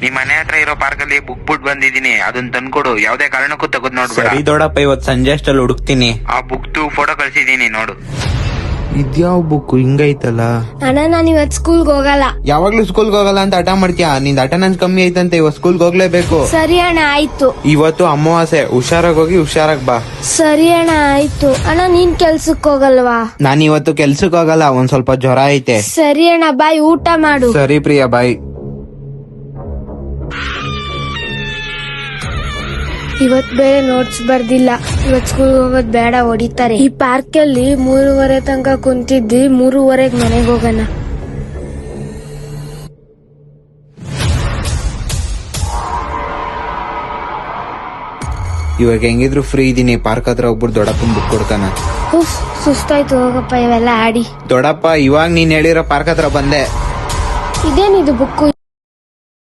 ನಿಮ್ ಮನೆ ಹತ್ರ ಇರೋ ಪಾರ್ಕ್ ಅಲ್ಲಿ ಬುಕ್ ಬಿಟ್ ಬಂದಿದೀನಿ, ಅದನ್ನ ತಂದ್ಕೊಡು. ಯಾವ್ದೇ ಕಾರಣಕ್ಕೂ ತಗದ್ ನೋಡ್ಬೇಡ. ಸರಿ ದೊಡ್ಡಪ್ಪ, ಇವತ್ ಸಂಜೆ ಅಷ್ಟಲ್ಲಿ ಹುಡುಕ್ತೀನಿ. ಆ ಬುಕ್ ಫೋಟೋ ಕಳ್ಸಿದೀನಿ ನೋಡು. ಇದ್ಯಾವ ಬುಕ್ ಹಿಂಗೈತಲ್ಲ? ಅಣ್ಣ ನಾನ್ ಇವತ್ ಸ್ಕೂಲ್ಗೆ ಹೋಗಲ್ಲ. ಯಾವಾಗ್ಲೂ ಸ್ಕೂಲ್ಗೆ ಹೋಗಲ್ಲ ಅಂತ ಹಠ ಮಾಡ್ತೀಯಾ? ನಿಂದ ಅಟೆಂಡೆನ್ಸ್ ಕಮ್ಮಿ ಐತಂತೆ, ಇವತ್ ಸ್ಕೂಲ್ಗೆ ಹೋಗ್ಲೇಬೇಕು. ಸರಿ ಅಣ್ಣ ಆಯ್ತು. ಇವತ್ತು ಅಮಾವಾಸ್ಯೆ, ಹುಷಾರಾಗಿ ಹೋಗಿ ಹುಷಾರಾಗ್ ಬಾ. ಸರಿ ಅಣ್ಣ ಆಯ್ತು. ಅಣ್ಣ ನೀನ್ ಕೆಲ್ಸಕ್ ಹೋಗಲ್ವಾ? ನಾನ್ ಇವತ್ತು ಕೆಲ್ಸಕ್ ಹೋಗಲ್ಲ, ಒಂದ್ ಸ್ವಲ್ಪ ಜ್ವರ ಐತೆ. ಸರಿ ಅಣ್ಣ ಬಾಯ್, ಊಟ ಮಾಡು. ಸರಿ ಪ್ರಿಯಾ, ಬಾಯ್. ಇವತ್ ಬೇರೆ ನೋಟ್ಸ್ ಬರ್ದಿಲ್ಲ. ಇವತ್ ಸ್ಕೂಲ್ ಹೋಗೋದ್ ಬೇಡ, ಹೊಡಿತಾರೆ. ಈ ಪಾರ್ಕ್ ಅಲ್ಲಿ 3:30 ತನಕ ಕುಂತಿದ್ದಿ, 3:30 ಮನೆಗೆ ಹೋಗೋಣ. ಇವಾಗ ಹೆಂಗಿದ್ರು ಫ್ರೀ ಇದೀನಿ, ಪಾರ್ಕ್ ಹತ್ರ ಹೋಗ್ಬಿಟ್ಟು ದೊಡ್ಡಪ್ಪನ್ ಬುಕ್ ಕೊಡ್ತಾನ. ಉಫ್, ಸುಸ್ತಾಯ್ತು ಹೋಗಪ್ಪ ಇವೆಲ್ಲ ಆಡಿ. ದೊಡ್ಡಪ್ಪ, ಇವಾಗ ನೀನ್ ಹೇಳಿರೋ ಪಾರ್ಕ್ ಹತ್ರ ಬಂದೆ. ಇದೇನಿದು ಬುಕ್ಕು?